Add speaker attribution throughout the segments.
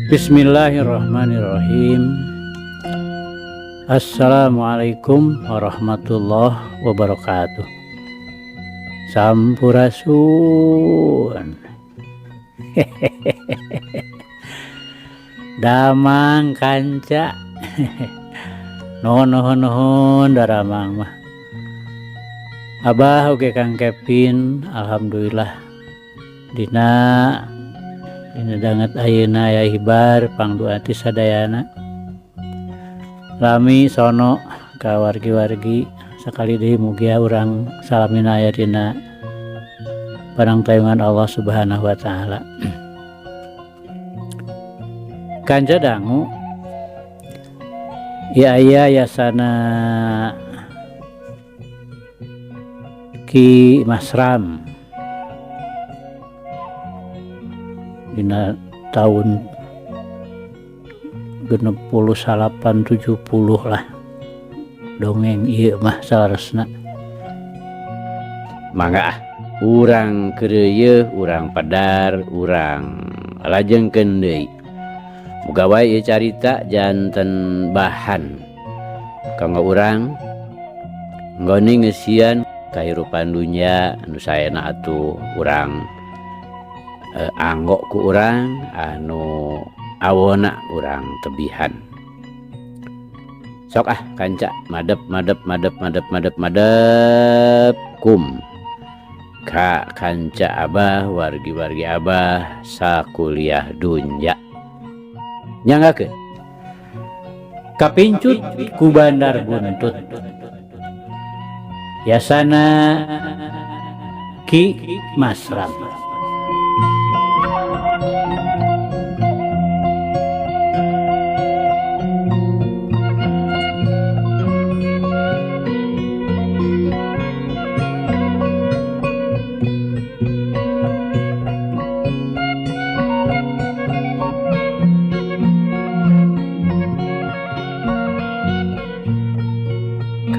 Speaker 1: Bismillahirrahmanirrahim. Assalamualaikum warahmatullahi wabarakatuh. Sampurasun. Damang kanca. Nuhun daramang mah. Abah oge Kang Kevin, alhamdulillah dina danget ayeuna aya hibar pangduati sadayana. Lami sono ka wargi-wargi sakali deui mugia urang salamina aya dina panangtayungan Allah Subhanahu wa taala. Kanca dangu ya aya yasana Ki Masram dina tahun 68-70 lah dongeng ieu mah salaresna.
Speaker 2: Mangga urang keureuy urang padar urang lajengkeun deui. Muga wae ieu carita janten bahan kanggo urang nggone ngeusian kahirupan dunya anu saena atuh urang anggo ku urang anu awona urang tebihan. Sok kanca madep kum ka kanca abah wargi-wargi abah sakuliah dunya. Nyanggakeun
Speaker 1: Kapincut ku Bandar Buntut. Yasana Ki Masram.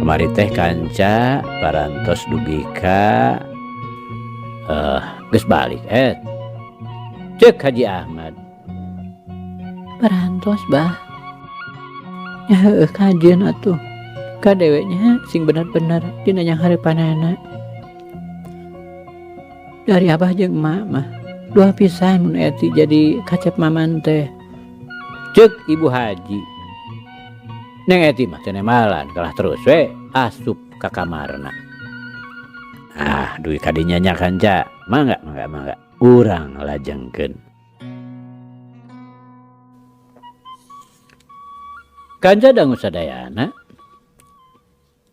Speaker 2: Kamari teh kanca parantos dugi ka geus balik ceuk Haji Ahmad.
Speaker 3: Parantos bah ya heueuh kajeun atuh ka dewenya sing bener-bener dina yang hareupanana. Dari abah jeung emak mah dua pisan mun eti jadi kacep maman teh.
Speaker 2: Ceuk Ibu Haji, Neng Eti mah teu nemalan kalah terus we asup ka kamarna. Duit kadinya nya kanca, mangga urang lajengkeun. Kanca dangu sadayana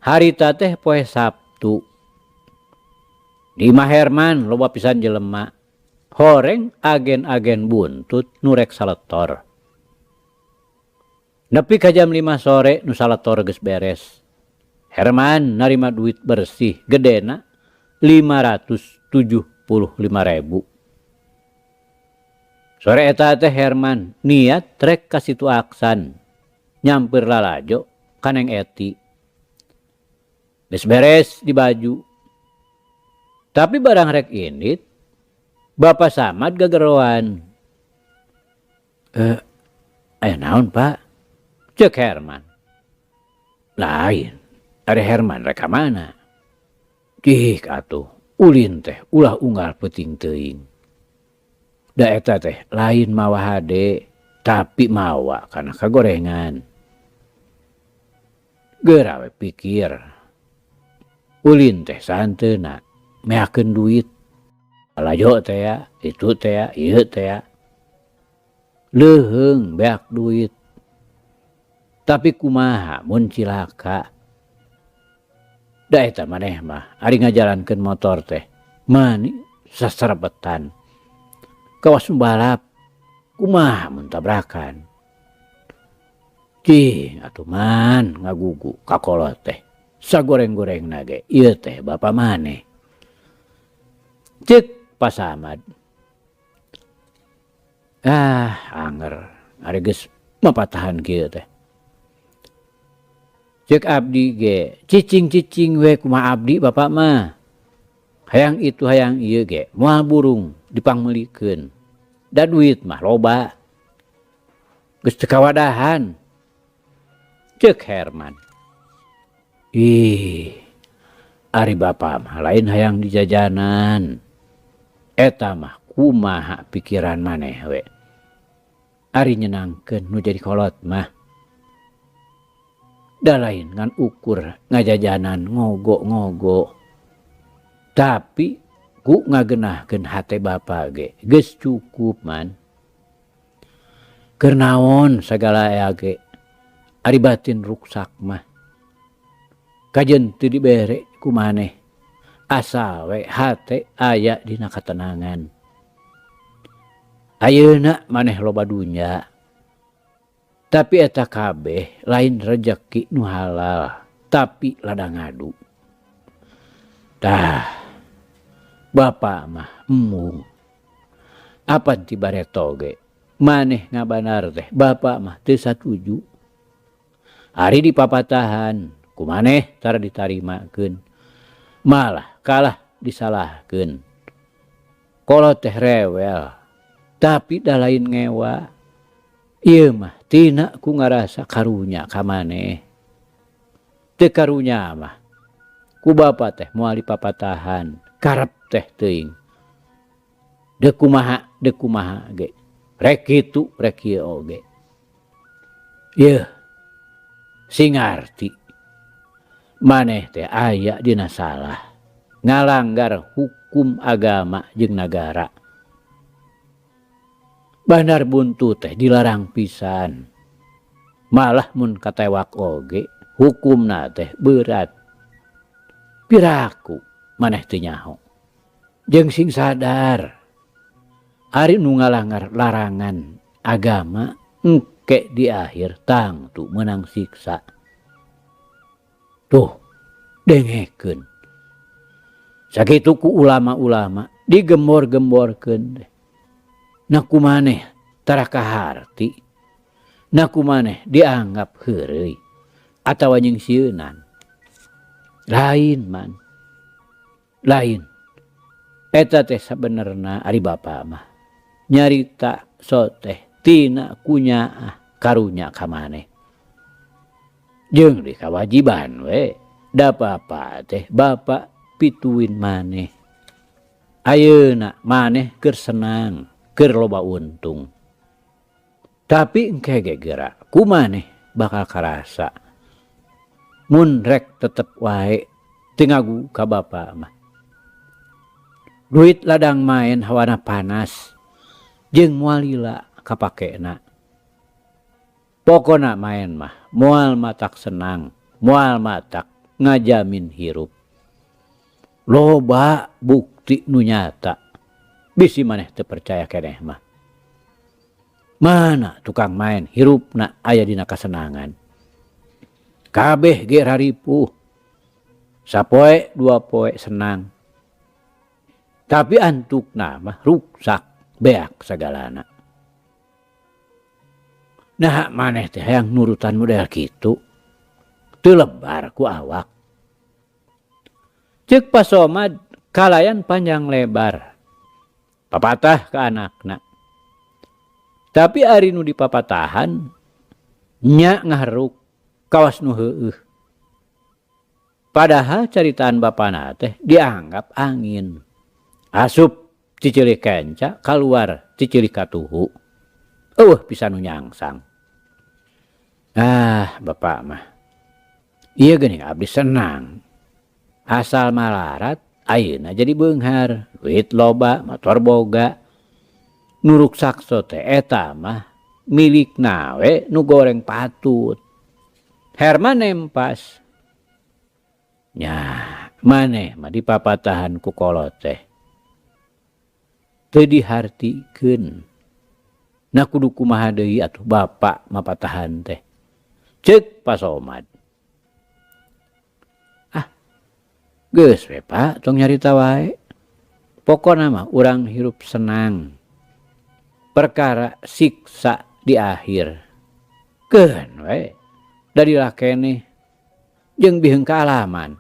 Speaker 2: harita teh poe Sabtu di Maherman loba pisan jelema horeng agen-agen buntut nu rek saletor. Nepi ka jam 5 sore nu saletor geus beres. Herman narima duit bersih gedena 575.000. Sore eta teh Herman niat trek ka Situ Aksan nyamper lalajo ka Neng Eti. Geus beres di baju. Tapi barang rek indit Bapak Samad gageroan. Aya naon Pak? Cek Herman. Lain, ada Herman reka mana? Cik atuh, ulin teh ulah unggal peuting teuing. Da eta teh lain mawa hade, tapi mawa kana kagorengan. Geura we pikir. Ulin teh santeuna meakeun duit. Alajo teh ya, itu teh ya, ieu teh ya. Leuheung beak duit. Tapi kumaha mun cilaka. Da eta maneh mah ari ngajalankeun motor teh mani sasarebetan. Kawas balap kumaha mun tabrakan. Cih atuh man ngagugu kakolot teh. Sagoreng-gorengna ge ieu teh bapa maneh. Ceuk Pak Samad. Anger ari geus mapatahan kieu teh. Cek abdi ge cicing-cicing we kumaha abdi bapak mah. Hayang itu hayang ieu ge moal burung dipangmelikeun. Da duit mah loba. geus teu kawadahan. Ceuk Herman. Ih, ari bapa mah lain hayang di jajanan. Eta mah kumaha pikiran maneh we. Ari nyenangkeun nu jadi kolot mah. Da lain ngan ukur ngajajanan ngogo-ngogo. Tapi ku ngageunahkeun hate bapa ge geus cukup man. Keur naon sagala aya ge ari batin ruksak mah. Kajen teu dibere ku maneh. Asal we hate aya dina katenangan. Ayeuna maneh loba dunya. Tapi eta kabeh lain rejeki nu halal, tapi lada ngadu. Tah, bapa mah embung. Apa ti bareto ge? Maneh ngabanar teh, bapa mah teu satuju. Ari dipapatahan, kumaneh tara ditarimakeun. Malah kalah disalahkeun. Kolot teh rewel, tapi da lain ngewa. Ieu mah tina ku ngarasa karunya ka maneh. Teu karunya mah ku bapa teh moal dipapatahan, karep teh teuing. Deuk kumaha ge. Rek kitu rek ieu oge. Yeuh. Sing ngarti maneh teh aya dina salah. Ngalanggar hukum agama jeung nagara. Bandar buntu teh dilarang pisan. Malah mun katewak oge hukumna teh berat. Piraku maneh teu nyaho. Jeung sing sadar ari nu ngalanggar larangan agama engke di akhir tangtu menang siksa. Tuh dengekeun. Sakitu ku ulama-ulama digembor-gemborkeun teh. Na kumaneh tara kaharti. Na kumaneh dianggap heureuy atawa nyingsieunan. Lain man. Lain. Eta teh sabenerna ari bapa mah nyarita so teh tina kunyaah karunya ka maneh. Jeung di kawajiban we da bapa teh bapa pituin maneh. Ayeuna maneh keur senang. Keur loba untung. Tapi engke ge geura ku maneh bakal karasa. Mun rek tetep wae teu ngagu ka bapa mah. Duit ladang main hawana panas. Jeung moal lila kapakena. Pokona main mah moal matak senang, moal matak ngajamin hirup. Loba bukti nu nyata. Bisi maneh teu percaya keneh mah. Mana tukang main hirupna aya dina kasenangan. Kabeh ge raripuh. Sapoe dua poe senang. Tapi antukna mah ruksak beak sagalana. Nah maneh teh hayang nurutan model kitu. Teu lebar ku awak. Ceuk pasomad kalayan panjang lebar. Papatah ke anakna. Tapi ari nu dipapatahan nya ngaharuk kawas nu heueuh. Padahal caritaan bapana teh dianggap angin. Asup cicili kenca kaluar cicili katuhu. Eueuh pisan nu nyangsang. Ah, bapak mah. Ieu geuning abdi senang. Asal malarat ayeuna jadi beunghar, duit loba, motor boga. Nu ruksak teh eta mah milikna we nu goreng patut. Herman nempas. Nya, maneh mah dipapatahan ku kolot teh. Teu dihartikeun. Na kudu kumaha deui atuh bapa mapatahan teh. Ceuk pasomad. Geus we Pak, tong nyarita wae. Pokona mah urang hirup senang. Perkara siksa di akhir. Keun we. Dadilah keneh. Jeung biheung kaalaman.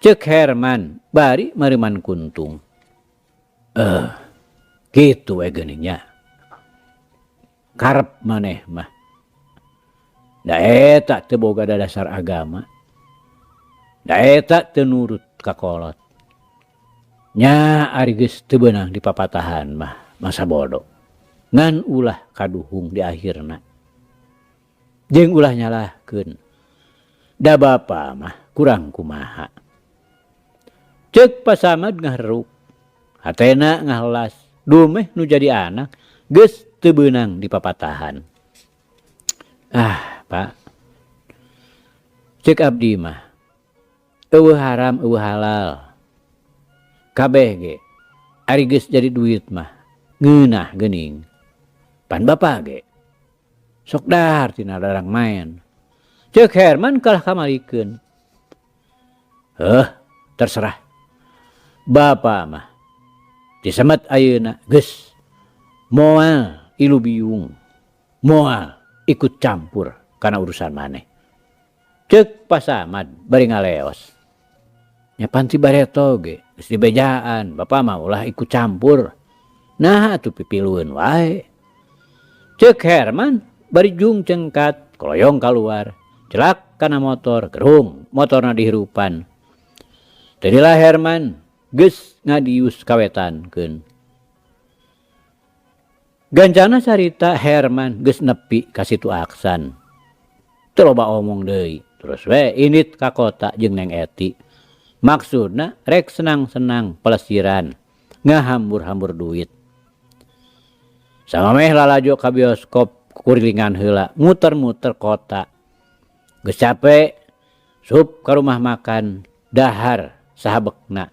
Speaker 2: Ceuk Herman bari mareuman kuntung. Kitu we geuningnya. Karep maneh mah Da eta teu boga dasar agama. Da eta teu nurut ka kolot. Nya ari geus teu beunang di papatahan mah masa bodoh. Ngan ulah kaduhung di akhirna. Jeung ulah nyalahkeun. Da bapa mah kurang kumaha. Ceuk pasamad ngaharuk. Hatena ngahelas. Dumeh nu jadi anak geus teu beunang di papatahan. Ah, Pak. Ceuk abdi mah eueuh haram eueuh halal. Kabeh ge ari geus jadi duit mah ngeunah geuning. Pan bapa ge sok dahar tina darang main. Ceuk Herman kalah kamalikeun. Terserah. Bapa mah disemet ayeuna geus moal ilu biung. Moal ikut campur kana urusan maneh. Ceuk pasamad bari ngaleos. Nya panti bareto ge geus dibejaan, bapa mah ulah ikut campur. Nah atuh pipilueun wae. Ceuk Herman bari jung cengkat koloyong kaluar. Celak kana motor, gerung motorna dihirupan. Tadilah Herman geus ngadius kawetankeun. Gancana carita Herman geus nepi ka situ Aksan. Teu loba omong deui, terus we init ka kota jeung Neng Eti. Maksudna rek senang-senang pelesiran, ngahambur-hambur duit. Samameh lalajo ka bioskop kurilingan heula, muter-muter kota. Geus capek, sup ka rumah makan, dahar sahabekna.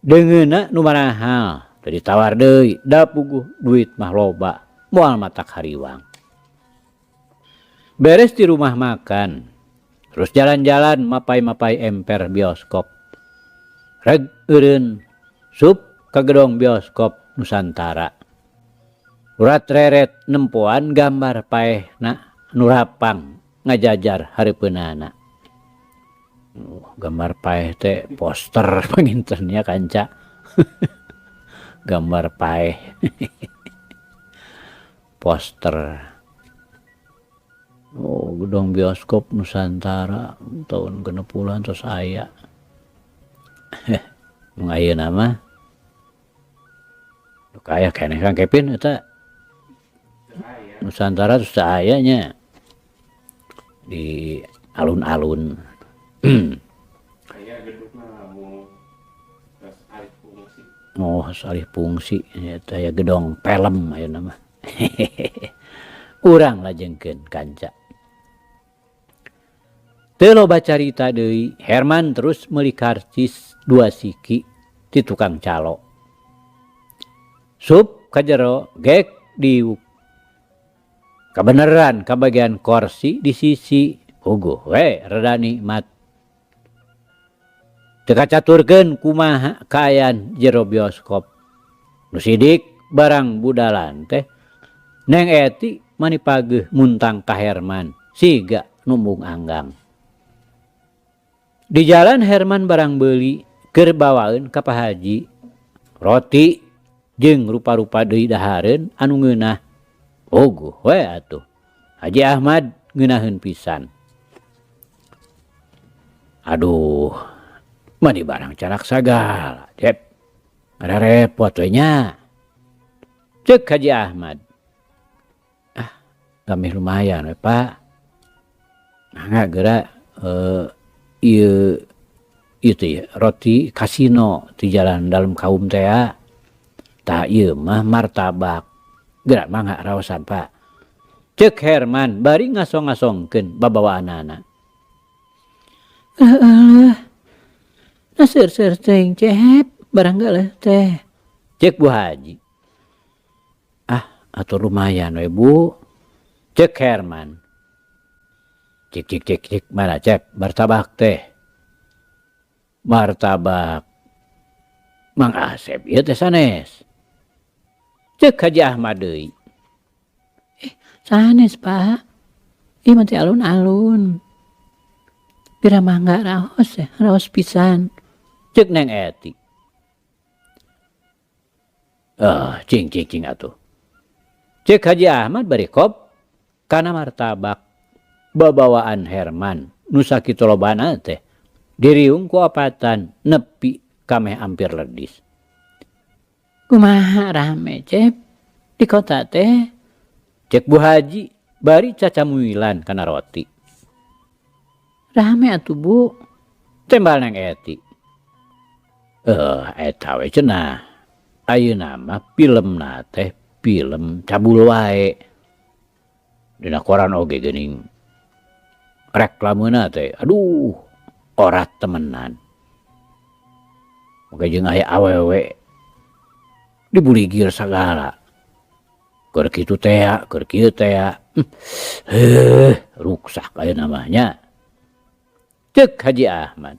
Speaker 2: Deungeunna nu manahal, teu ditawar deui, da puguh duit mah loba, moal matak hariwang. Beres di rumah makan, terus jalan-jalan mapai-mapai emper bioskop. Reg eureun sup ka gedong bioskop Nusantara. Urat reret nempoan gambar paehna nu rapang ngajajar hareupeunana. Gambar paeh teh poster pangintennya kanca. Gambar paeh. Poster. Oh, gedong bioskop Nusantara tahun 60-an tos aya. Mun ayeuna mah kaya keneh Kang Kevin eta Nusantara tos aya nya. Di alun-alun. Oh, salih fungsi eta ya gedong film ayeuna mah. Urang lajengkeun kanca. Teu loba carita deui, Herman terus meuli karcis 2 siki ti tukang calo. Sup ka jero gek diuk. Kabeneran ka bagian kursi di sisi puguh we rada nikmat. Teu kacaturkeun kumaha kaayaan jero bioskop. Nu sidik barang budalan teh Neng Eti mani pageuh muntang ka Herman siga numbung anggang. Di jalan Herman barang beuli keur bawaeun ka Pak Haji roti jeung rupa-rupa deui dahareun anu ngeunah. Oguh we atuh. Haji Ahmad ngeunaheun pisan. Aduh, mani barang carak sagala, Cep. Ada repot we nya. Ceuk Haji Ahmad. Gameh lumayan we, Pak. Mangga geura ieu teh ya, roti kasino di jalan dalam kaum teh. Tah ieu mah martabak. Geura mangga raosan, Pak. Ceuk Herman bari ngasong-ngasongkeun babawaanana.
Speaker 3: Naseur-seur teuing Cep, barang geuleuh teh.
Speaker 2: Ceuk Bu Haji. Atuh lumayan we, Bu. Ceuk Herman. Cik mana Cep martabak teh. Martabak Mang Asep ieu teh sanes. Ceuk Haji Ahmad deui.
Speaker 3: Sanes, Pak. Ieu mah teh alun-alun. Pira mangga raos teh, raos pisan.
Speaker 2: Ceuk Neng Eti. Cing atuh. Ceuk Haji Ahmad bari kop kana martabak babawaan Herman nu sakitu lobana teh diriung ku apatan nepi kameh hampir ledis.
Speaker 3: Kumaha rame Cep di kota teh?
Speaker 2: Cek Bu Haji bari cacamuilan kana roti.
Speaker 3: Rame atuh Bu.
Speaker 2: Tembal neng Eti. Eta we cenah. Ayeuna mah filmna teh film cabul wae. Dina koran oge geuning reklameuna teh aduh orat temenan. Moga jeung aya awewe dibuligir sagala. Keur kitu teh, keur kieu teh. Ruksak aya namanya. Cek Haji Ahmad.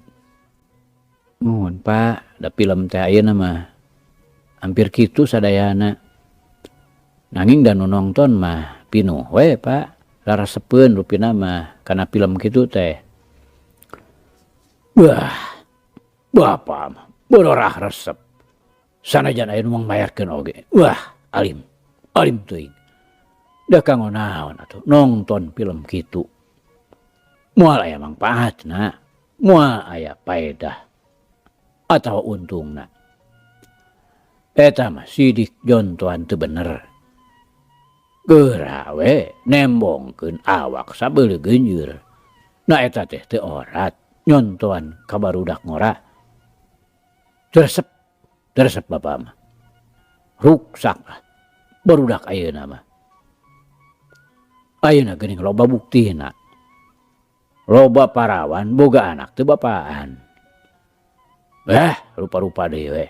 Speaker 3: Nuhun Pak.
Speaker 2: Da film teh ayeuna mah hampir kitu sadayana. Nanging da nu nongton mah pinuh we Pak. Larasepeun rupina mah kana film kitu teh. Wah. Bapa mah bororah resep. Sanajan aya nu mangmayarkeun oge. Wah, alim teuing. Da kanggo naon atuh nongton film kitu. Moal aya mangpaatna, moal aya paedah atawa untungna. Eta mah sidik jontoan teu bener. Geura we nembongkeun awak sabeuleuh geunjeur. Na eta teh teu orat nyontoan ka barudak ngora. Teresep bapa mah. Ruksak lah barudak ayeuna mah. Ayeuna geuning loba buktina. Loba parawan boga anak teu bapaan. Rupa-rupa deui we.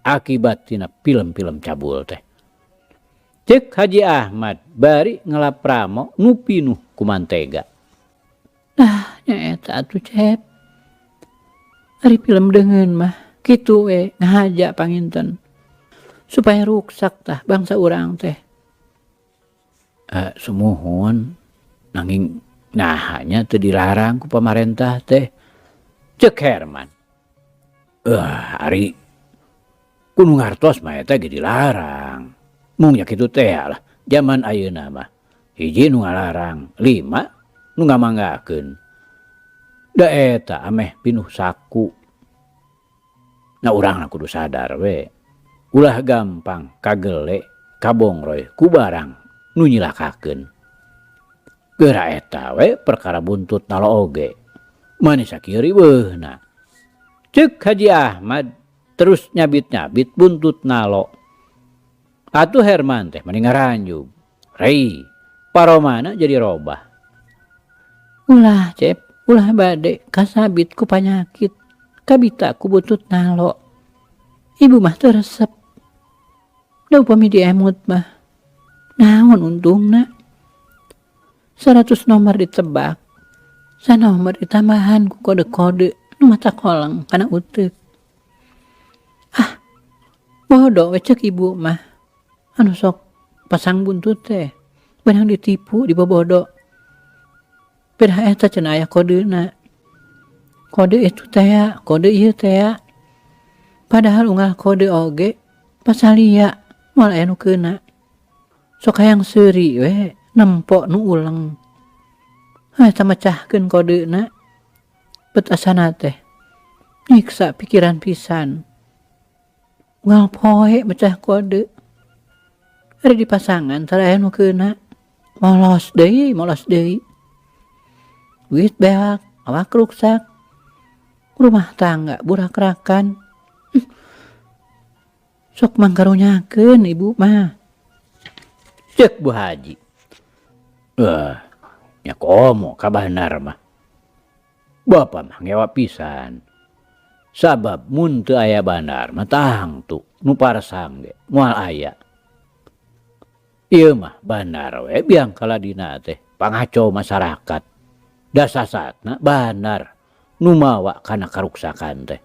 Speaker 2: Akibat tina film-film cabul teh. Cek Haji Ahmad bari ngelapramo nu pinuh ku mantega.
Speaker 3: Nya eta atuh Cep. Ari film deungeun mah kitu we ngahaja panginten. Supaya ruksak tah bangsa urang teh.
Speaker 2: Sumuhun nanging nahanya teu dilarang ku pamarentah teh. Cek Herman. Ari kudu ngartos mah eta ge dilarang. Mung nya kitu teh lah zaman ayeuna mah. Hiji nu ngalarang, 5 nu ngamanggakeun. Da eta ameh pinuh saku. Nah urangna kudu sadar we. Ulah gampang kagele kabongroy ku barang nu nyilakakeun. Geura eta we perkara buntut nalo oge. Manis sakieu riweuhna. Cek Haji Ahmad terus nyabit-nyabit buntut nalo. Atuh Herman teh mending ngaranjug. Rei, paromana jadi robah.
Speaker 3: Ulah Cep, ulah bade kasabit ku panyakit. Kabita ku butut nalo. Ibu mah teu resep. Da upami diemut mah. Naon untungna? 100 nomor ditebak. Sanomor ditambahan ku kode-kode nu mata koleng kana uteuk. Bodoh we cek ibu mah. Anu sok pasang buntut teh. Benang ditipu dibobodo. Beda eta cenah aya kodena. Kode itu teh, kode ieu teh. Padahal unggal kode oge pasalia moal aya nu keuna. Sok hayang seuri we nempok nu uleng. Eta mecahkeun kodena. Bet asana teh nyiksa pikiran pisan. Unggal poe mecah kode. Ari dipasangan tara aya nu keuna. Molos deui. Duit beak, awak ruksak. Rumah tangga burak-rakan. Sok mangkarunyakeun ibu mah.
Speaker 2: Cek Bu Haji. Nya komo ka bener mah. Bapa mah ngewa pisan. Sabab mun teu aya bandar mah tahang tu nu paresang ge moal aya. Ieu mah bandar we biang kaladina teh pangaco masyarakat. Da sasatna bandar nu mawa kana karuksakan teh.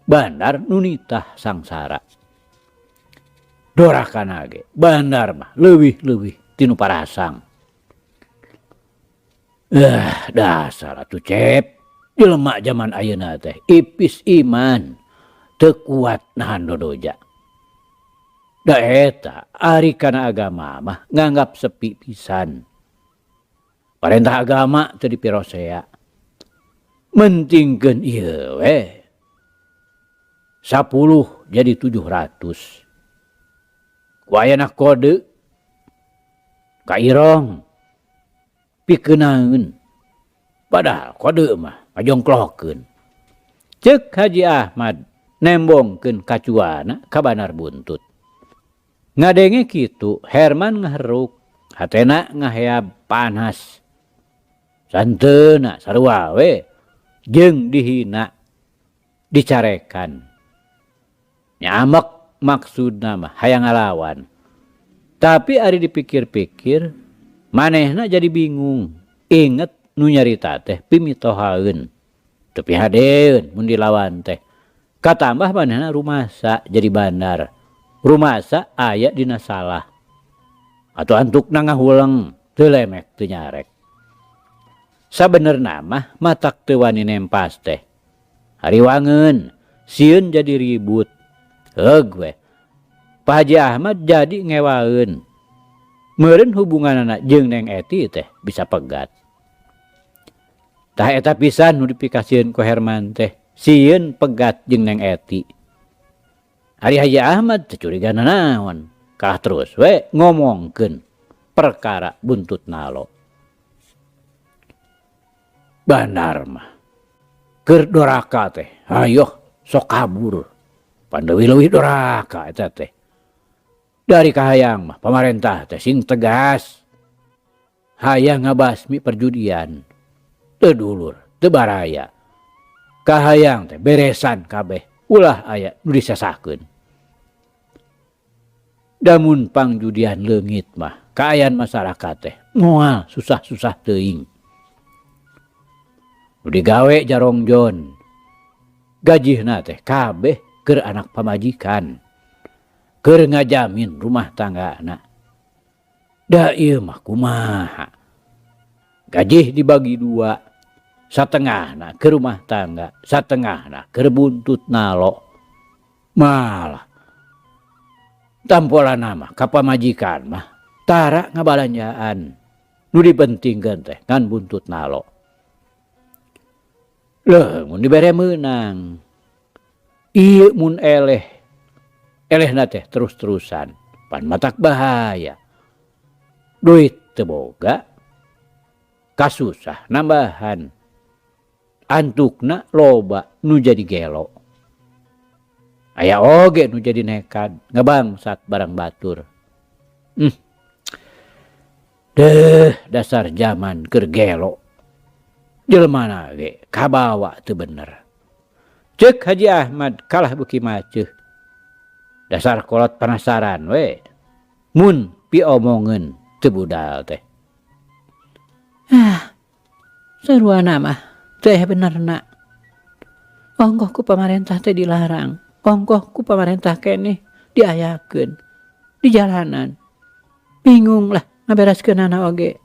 Speaker 2: Bandar nu nitah sangsara. Dorakana ge bandar mah leuwih tinu parasang. Dasar atuh Cep. Jelema zaman ayeuna teh ipis iman. Teu kuat nahan dodoja. Da eta ari kana agama mah nganggap sepi pisan. Parentah agama teu dipirosea. Mentingkeun ieu we. 10 jadi 700. Wayana kode kairong pikenaeun. Padahal kode mah ngajongklokeun. Ceuk Haji Ahmad nembongkeun kacuana ka Banar Buntut. Ngadenge kitu Herman ngaheruk, hatena ngaheab panas. Santeuna sarua we jeung dihina dicarekan. Nyamek maksudna mah hayang ngalawan. Tapi ari dipikir-pikir manehna jadi bingung. Inget nu nyarita teh pimitohaeun. Teu pihadeun mun dilawan teh. Katambah manehna rumasa jadi bandar. Rumasa aya dina salah. Atuh antukna ngahuleng teu lemek teu nyarek. Sabenerna mah matak teu wani nempas teh. Hariwangeun sieun jadi ribut. Heug we. Pak Haji Ahmad jadi ngewaeun. Meureun hubunganana jeung Neng Eti teh bisa pegat. Tah eta pisan nu dipikasieun ku Herman teh. Sieun pegat jeung Neng Eti. Ari Haji Ahmad teu curigana naon. Kalah terus we ngomongkeun perkara buntut nalo. Bandar mah keur doraka teh. Hayo sok kabur. Pandewi leuwih doraka eta teh. Dari kahayang mah pamarentah teh sing tegas. Hayang ngabasmi perjudian. Teu dulur, teu baraya. Kahayang teh beresan kabeh. Ulah aya nu disesakeun. Damun pangjudian leungit mah kaayaan masyarakat teh moal susah-susah teuing. Nu digawe jarongjon. Gajihna teh kabeh keur anak pamajikan. Keur ngajamin rumah tanggana. Da ieu mah kumaha. Gajih dibagi 2. Satengahna ke rumah tangga, satengahna ke buntut nalo. Malah tampolan mah ka pamajikan mah tara ngabalanjaan. Nu dipentingkeun teh ngan buntut nalo. Leuh mun dibere meunang. Ieu mun elehna teh terus-terusan pan matak bahaya. Duit teu boga, kasusah nambahan. Antukna loba nu jadi gelo. Aya oge nu jadi nekad ngabangsat barang batur. Deuh dasar zaman keur gelo. Jelmana ge kabawa teu bener. Ceuk Haji Ahmad kalah beuki maceuh. Dasar kolot penasaran we. Mun piomongeun teu budal teh.
Speaker 3: Saruana mah teh benerna. Ongkoh ku pamarentah teh dilarang. Ongkoh ku pamarentah keneh diayakeun di jalanan. Bingung lah ngabereskeunana oge.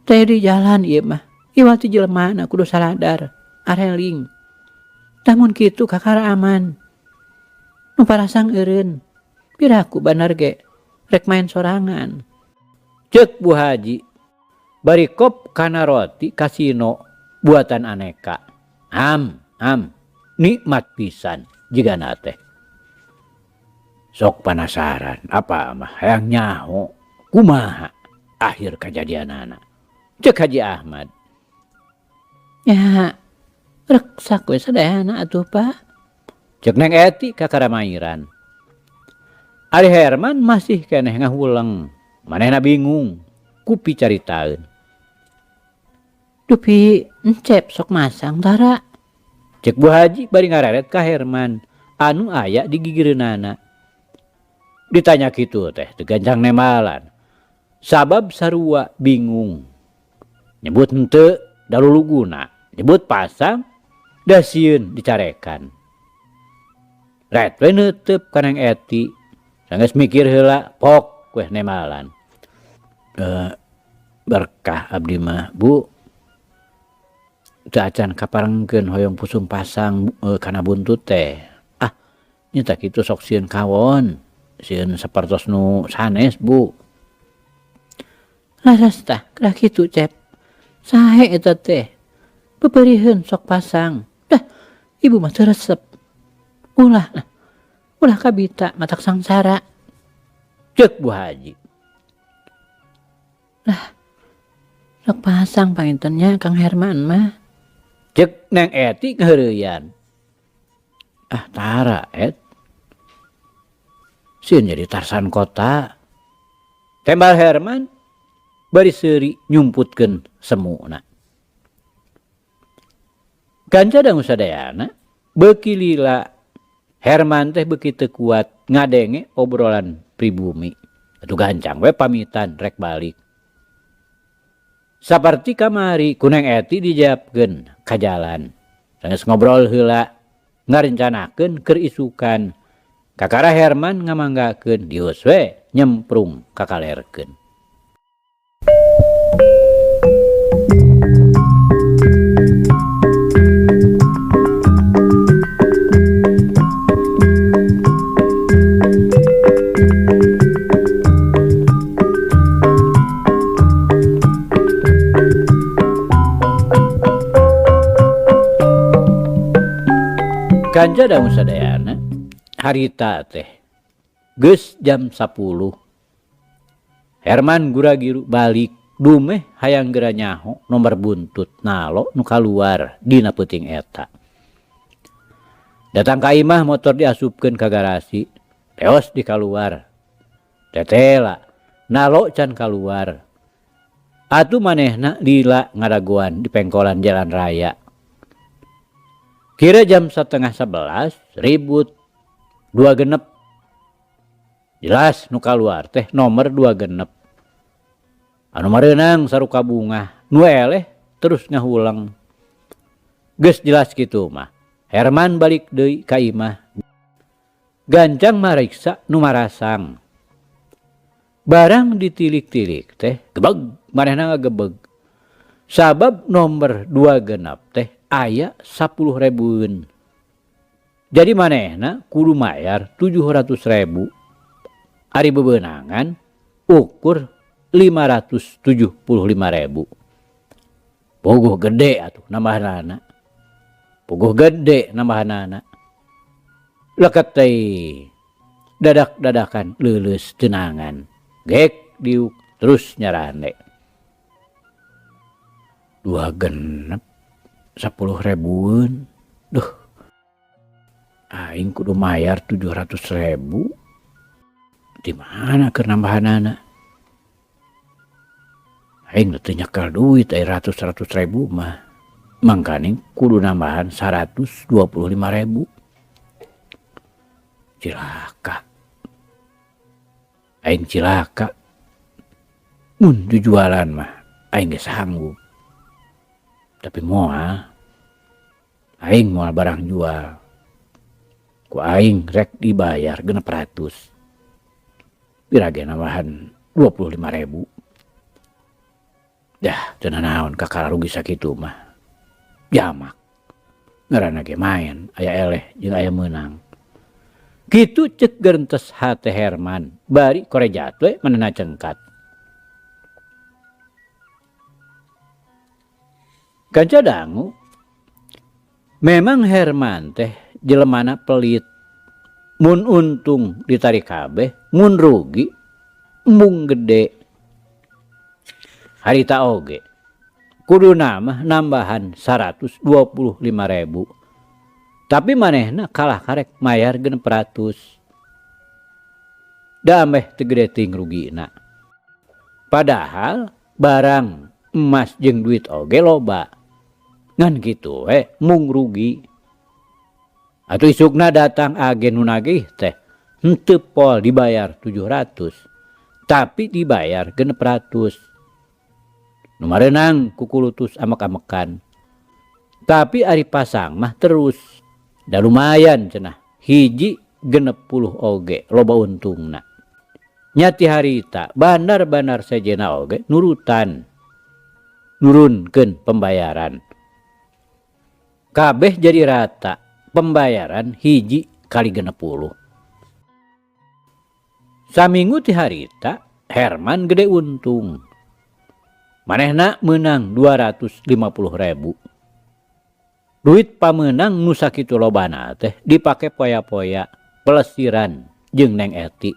Speaker 3: Teh di jalan ieu mah ieu ti jelemaana kudu saladar, areling. Namun kitu kakara aman. Nu parasang eureun. Piraku bener ge rek main sorangan.
Speaker 2: Ceuk Bu Haji bari kop kana roti kasino buatan aneka. Nikmat pisan jigana teh. Sok penasaran apa mah hayang nyaho kumaha akhir kajadianana. Ceuk Haji Ahmad.
Speaker 3: Ya, reksak we sadayana atuh Pak.
Speaker 2: Ceuk Neng Eti ka Karamairan. Ari Herman masih keneh ngahuleng. Manehna bingung ku picaritaeun.
Speaker 3: Dupi encep sok masang tara.
Speaker 2: Cek Bu Haji bari ngareret ka Herman anu aya di gigireunana. Ditanya kitu teh teu gancang nemalan. Sabab sarua bingung. Nyebut henteu da luluguna, nyebut pasang da sieun dicarekan. Ret we neuteup ka Neng Eti. Sanggeus mikir heula pok weh nemalan. Berkah abdi mah Bu. Teu acan kaparengkeun hoyong pusung pasang kana buntut teh. Nya tak kitu sok sieun kawon. Sieun sapertos nu sanes Bu.
Speaker 3: Laras tah kedah kitu Cep. Sahe eta teh. Beupeurieun sok pasang. Dah, ibu mah teu resep. Ulah kabita matak sangsara.
Speaker 2: Cek Bu Haji.
Speaker 3: Sok pasang pangintennya Kang Herman mah.
Speaker 2: Cek Neng Eti ngeheureuyan. Tara sieun jadi Tarsan kota. Tembal Herman bari seuri nyumputkeun semuna. Kanca dangu sadayana beuki lila Herman teh beuki teu kuat ngadenge obrolan pribumi. Atuh gancang we pamitan rek balik. Saperti kamari ku Neng Eti dijawabkeun ka jalan. Sanes ngobrol heula ngarencanakeun keur isukan. Kakara Herman ngamanggakeun dius we nyemprung kakalerkeun. Kanca dangu sadayana harita teh geus jam 10. Herman gura-giru balik dumeh hayang geura nyaho nomor buntut nalo nu kaluar dina peuting eta. Datang ka imah motor diasupkeun ka garasi, teos di kaluar. Tetela nalo can kaluar. Atuh manehna lila ngadagoan di pengkolan jalan raya. Kira jam 10:30 ribut 2 genep. Jelas nu kaluar teh nomor 2 genep. Anu mareunang saruka bunga, nu eleh terus ngahulang. Geus jelas kitu mah. Herman balik deui ka imah. Gancang mariksa nu marasang. Barang ditilik-tilik teh gebeg, manehna ngagebeg. Sabab nomor 2 genep teh aya 10.000-eun. Jadi manehna kudu mayar 700.000. Ari bebeunangan ukur 575.000. Puguh gede atuh nambahanana. Puguh gede nambahanana. Leket teh dadak-dadakan leuleus teunangan. Gek diuk terus nyarane. 2 genep 10.000-eun. Duh. Aing kudu mayar 700.000. Di mana keur nambahanana? Aing teu nyekel duit aya 100.000 mah. Mangkane kudu nambahan 125.000. Cilaka. Aing cilaka. Mun jualan mah aing geus sanggup. Tapi moal aing moal barang jual. Ku aing rek dibayar 600. Pirage nambahan 25.000. Dah teu naon kakara rugi sakitu mah. Jamak. Ngaranna ge main, aya eleh jeung aya meunang. Kitu ceuk geurentes hate Herman, bari korejat we manehna cengkat. Kanca dangu, memang Herman teh jelemana pelit. Mun untung ditarik kabeh, mun rugi embung gede. Harita oge kudu mah nambahan 125.000. Tapi manehna kalah karek mayar 600. Da ameh teu gede ting rugina. Padahal barang emas jeung duit oge loba. Ngan kitu mung rugi. Atuh isukna datang agen nu nagih teh henteu pol dibayar 700, tapi dibayar 600. Nu mareunang kukulutus amek-amekan. Tapi ari pasang mah terus. Da lumayan cenah. Hiji 60 oge loba untungna. Nyati harita bandar-bandar sejena oge nurutan. Nurunkeun pembayaran. Kabeh jadi rata. Pembayaran hiji kali 60. Saminggu ti harita Herman gede untung. Manehna menang 250.000. Duit pamenang nu sakitu lobana teh dipake poya-poya pelesiran jeung Neng Eti.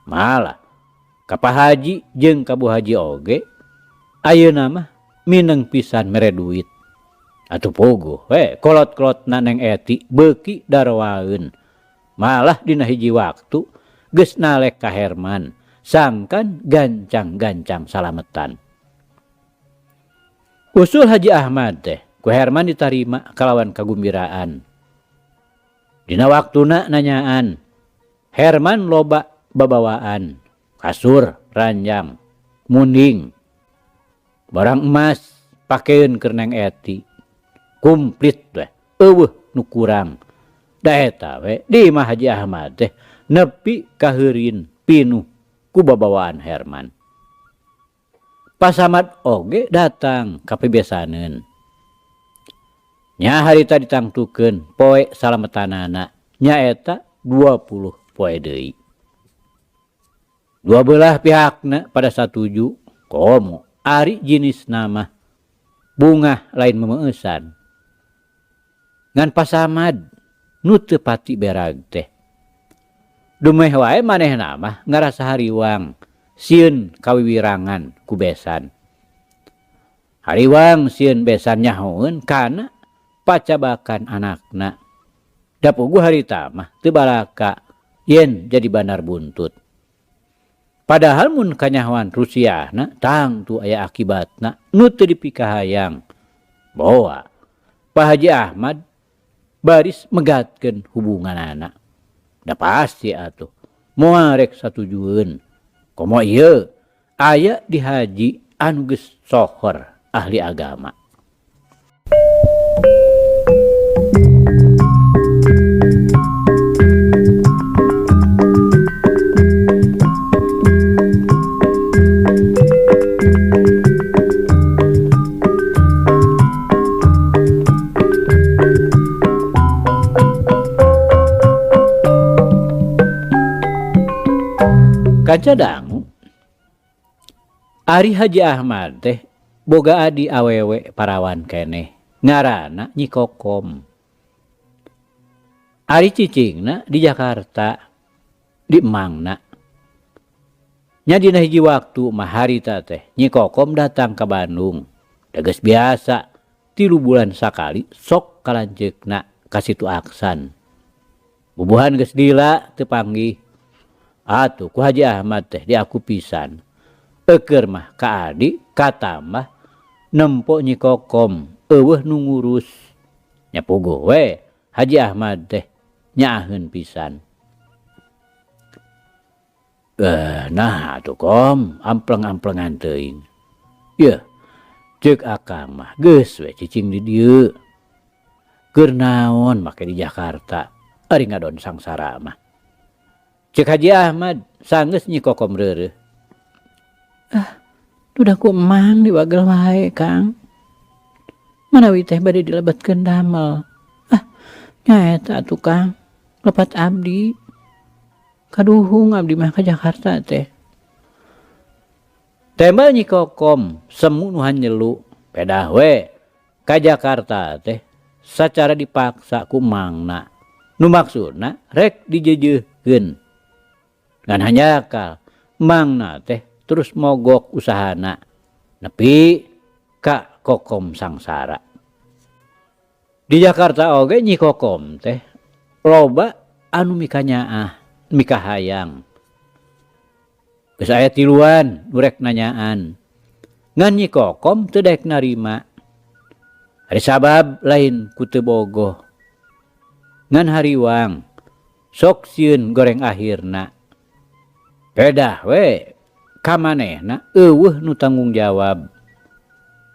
Speaker 2: Malah ka Pak Haji jeung ka Bu Haji oge ayeuna mah mineng pisan mere duit. Atuh pogo kolot-kolotna Neng Eti beuki darwaeun. Malah dina hiji waktu geus nalek ka Herman sangkan gancang-gancang salametan. Usul Haji Ahmad teh ku Herman ditarima kalawan kagumbiraan. Dina waktuna nanyaan, Herman loba babawaan, kasur, ranjang, munding, barang emas pakeun keur Neng Eti. Kumplit weh, eueuh nu kurang. Da eta we di imah Haji Ahmad teh nepi ka heurin pinuh ku babawaan Herman. Pasamad oge datang ka pibesaneun. Nya harita ditangtukeun poe salametanana nyaeta 20 poe deui. Dua belah pihakna pada satuju komo ari jenisna mah bunga lain memeusan. Ngan pasamad nu teu pati berag teh. Dumeh wae manehna mah ngarasa hariwang sieun kawiwirangan ku besan. Hariwang sieun besan nyahoeun kana pacabakan anakna. Da puguh harita mah teu balaka yen jadi bandar buntut. Padahal mun kanyahoan Rusiana tangtu aya akibatna nu teu dipikahayang. Boa Pak Haji Ahmad baris megatkeun hubunganana. Da pasti atuh moal rek satujueun. Komo ieu aya di haji anu geus sohor ahli agama. Kaca dangu ari Haji Ahmad teh boga adi awewe parawan keneh ngaranna Nyi Kokom. Ari cicingna di Jakarta di emangna. Nya dina hiji waktu mah harita teh Nyi Kokom datang ke Bandung. Da geus biasa 3 bulan sakali sok kalanceukna ka Situ Aksan. Bubuhan geus dila teu panggih. Atuh ku Haji Ahmad teh diaku pisan. Eukeur mah ka adi katambah nempo Nyi Kokom eueuh nu ngurus. Nya puguh we Haji Ahmad teh nyaaheun pisan. Nah atuh Kom, ampleng-amplengan teuing. Yeuh, ceuk akang mah geus we cicing di dieu. Keur naon make di Jakarta ari ngadon sangsara mah. Cek Haji Ahmad sanggeus Nyi Kokom reureuh.
Speaker 3: Udah ku emang diwagel wae Kang. Manawi teh bade dilebetkeun damel. Nyaeta atuh Kang, lepat abdi. Kaduhung abdi mah ka Jakarta teh.
Speaker 2: Tembal Nyi Kokom semu nu hanyelu pedah we ka Jakarta teh sacara dipaksa ku mangna. Nu maksudna rek dijejeuheun. Ngan hanyakal mangna teh terus mogok usahana nepi ka Kokom sangsara. Di Jakarta oge Nyi Kokom teh loba anu mikanyaah mikahayang. Geus aya tiluan nu rek nanyaan. Ngan Nyi Kokom teu daek narima. Ari sabab lain ku teu bogoh. Ngan hariwang sok sieun goreng akhirna. Pedah we ka manehna eueuh nu tanggung jawab.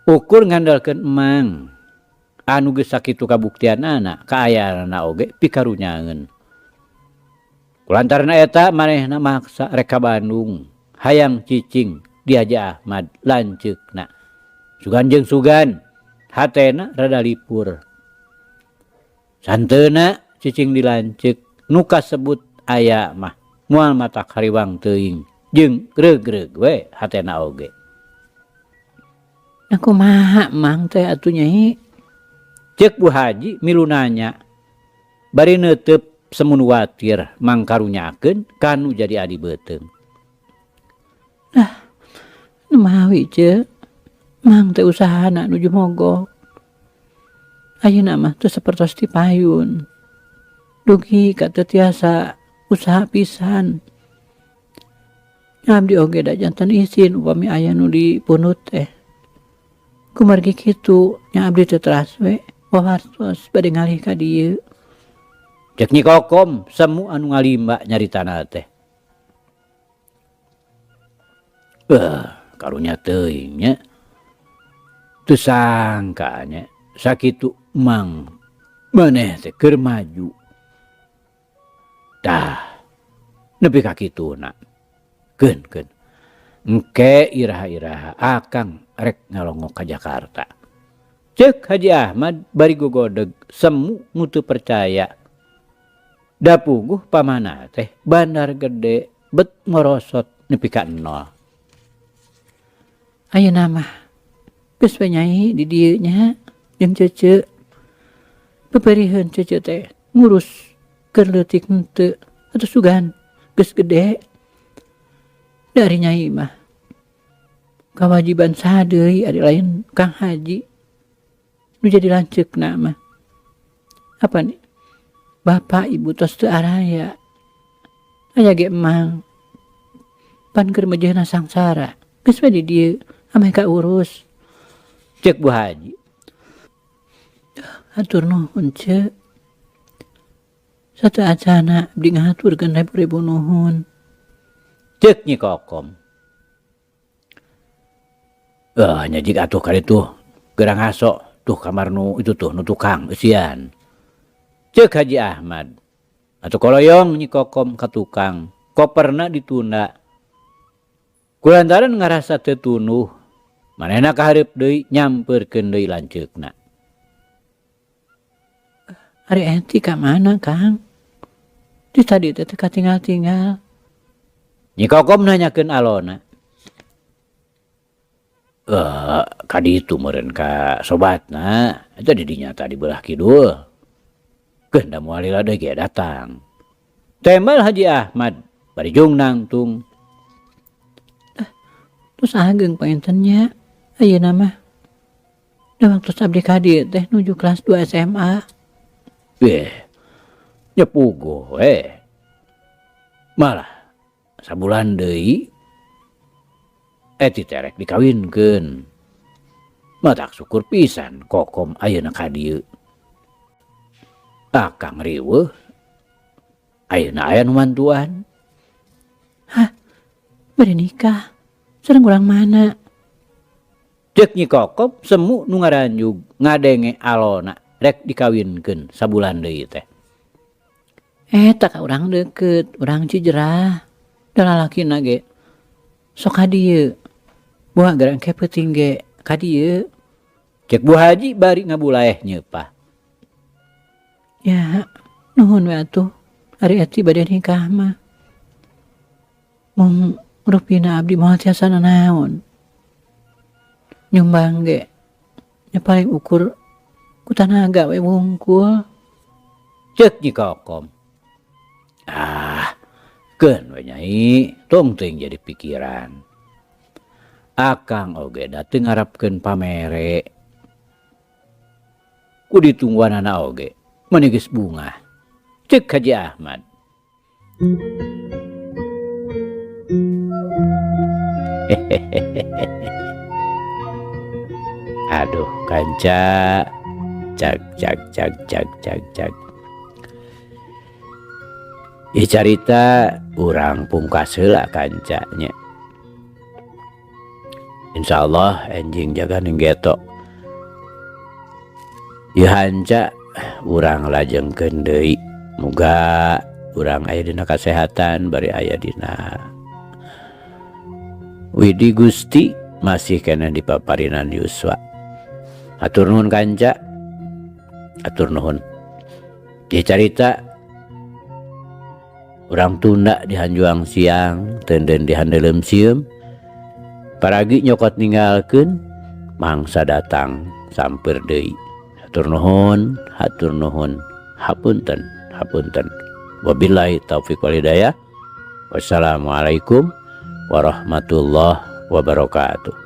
Speaker 2: Ukur ngandalkeun emang anu geus sakitu kabuktianana kaayaanana oge pikarunyaeun. Kulantaran eta manehna maksa rek ka Bandung hayang cicing di Haji Ahmad lanceukna. Sugan jeung sugan hatena rada lipur. Santeuna cicing dilanceuk nu kasebut aya mah moal matak hariwang teuing jeung greug-greug we hatena oge.
Speaker 3: Aku maha mang teh atuh Nyai.
Speaker 2: Cek Bu Haji milu nanya. Bari neuteup semun watir mangkarunyakeun kanu jadi adi beuteung.
Speaker 3: Nu mawi ce. Mang teh usahana nuju mogok. Ayeuna mah teu sapertos ti payun. Dugi ka teu tiasa usaha pisan. Abdi oge da janten izin upami aya nu dipunut teh. Kumargi kitu nya abdi teu teras we wawartos bade ngalih ka dieu.
Speaker 2: Cek Nyi Kokom semu anu ngalimba nyaritana teh. Karunya teuing nya. Teu sangka nya sakitu mang maneh teh keur maju. Tah nepi ka kituna. Keun. Engke iraha-iraha akang rek ngalongok ka Jakarta. Cek Haji Ahmad bari gogodeg semu nu teu percaya. Da puguh pamana teh bandar gede bet merosot nepi ka nol.
Speaker 3: Ayeuna mah geus we Nyai di dieu nya jeung cece. Beberiheun cece teh ngurus keur leutik henteu atuh sugan geus gede. Dari Nyai mah kawajiban saha deui ari lain Kang Haji nu jadi lanceukna mah. Apa nih? Bapak ibu tos teu araya. Aya ge emang pan keur mejehna sangsara. Geus we di dieu ame ka urus.
Speaker 2: Cek Bu Haji.
Speaker 3: Hatur nuhun ce. Satu acana abdi ngahaturkeun ribu-ribu nuhun.
Speaker 2: Cek Nyi Kokom. Nya jika atuh kali tuh gerang haso tuh kamar nu itu tuh nu tukang eusian. Cek Haji Ahmad. Atuh koloyong Nyi Kokom ka tukang. Koperna ditunda. Kulantaran ngarasa teu tunuh. Manehna kahareup deui nyampeurkeun deui lanceukna.
Speaker 3: Ari enti ka mana Kang? Di tadi teh katinggal-tinggal.
Speaker 2: Nyi Kokom nanyakeun alona. Kadi itu meureun ka sobatna. Eta di dinya tadi belah kidul. Keun da moal lila deui ge datang. Tembal Haji Ahmad bari jung nangtung.
Speaker 3: Terus ageng paentennya. Ayeuna mah da waktu abdi ka dieu teh nuju kelas 2 SMA.
Speaker 2: Nyepugo malah sabulan deui eti terek dikawinkeun. Matak syukur pisan Kokom ayeuna ka dieu. Akang riweuh ayeuna aya nu mantuan.
Speaker 3: Hah? Bari nikah? Sareng urang mana?
Speaker 2: Cek Nyi Kokom semu nu ngaranjug ngadenge alona rek dikawinkeun sabulan deui teh.
Speaker 3: Tak urang deukeut, urang Cijerah. Da lalakina ge sok ka dieu. Buah gerang ke peuting ge ka dieu.
Speaker 2: Cek Bu Haji bari ngabulaeh nyeupah.
Speaker 3: Ya, nuhun we atuh. Ari eti bade nikah mah. Mung rupina abdi moal tiasa nanaon. Nyumbang ge nya paling ukur ku tanaga we wungkul.
Speaker 2: Cek Nyi Kokom. Keun we Nyai, tong teuing jadi pikiran. Akang oge da teu ngarepkeun pamere. Ku ditungguanana oge meungeus bunga. Cek Haji Ahmad. Aduh kanca. Cak. Ieu carita urang pungkas heula kanca nya. Insyaallah enjing jaga ninggeto. Ieu hanca urang lajengkeun deui. Muga urang aya dina kasehatan bari aya dina widi Gusti masih kena dipaparinan yuswa. Atur nuhun kanca. Atur nuhun. Ieu carita urang tunda di Hanjuang Siang, teunden di Handeuleum Sieum. Paragi nyokot ninggalkeun mangsa datang samper deui. Hatur nuhun, hapunten. Wabillahi taufiq wal hidayah. Wassalamualaikum warahmatullahi wabarakatuh.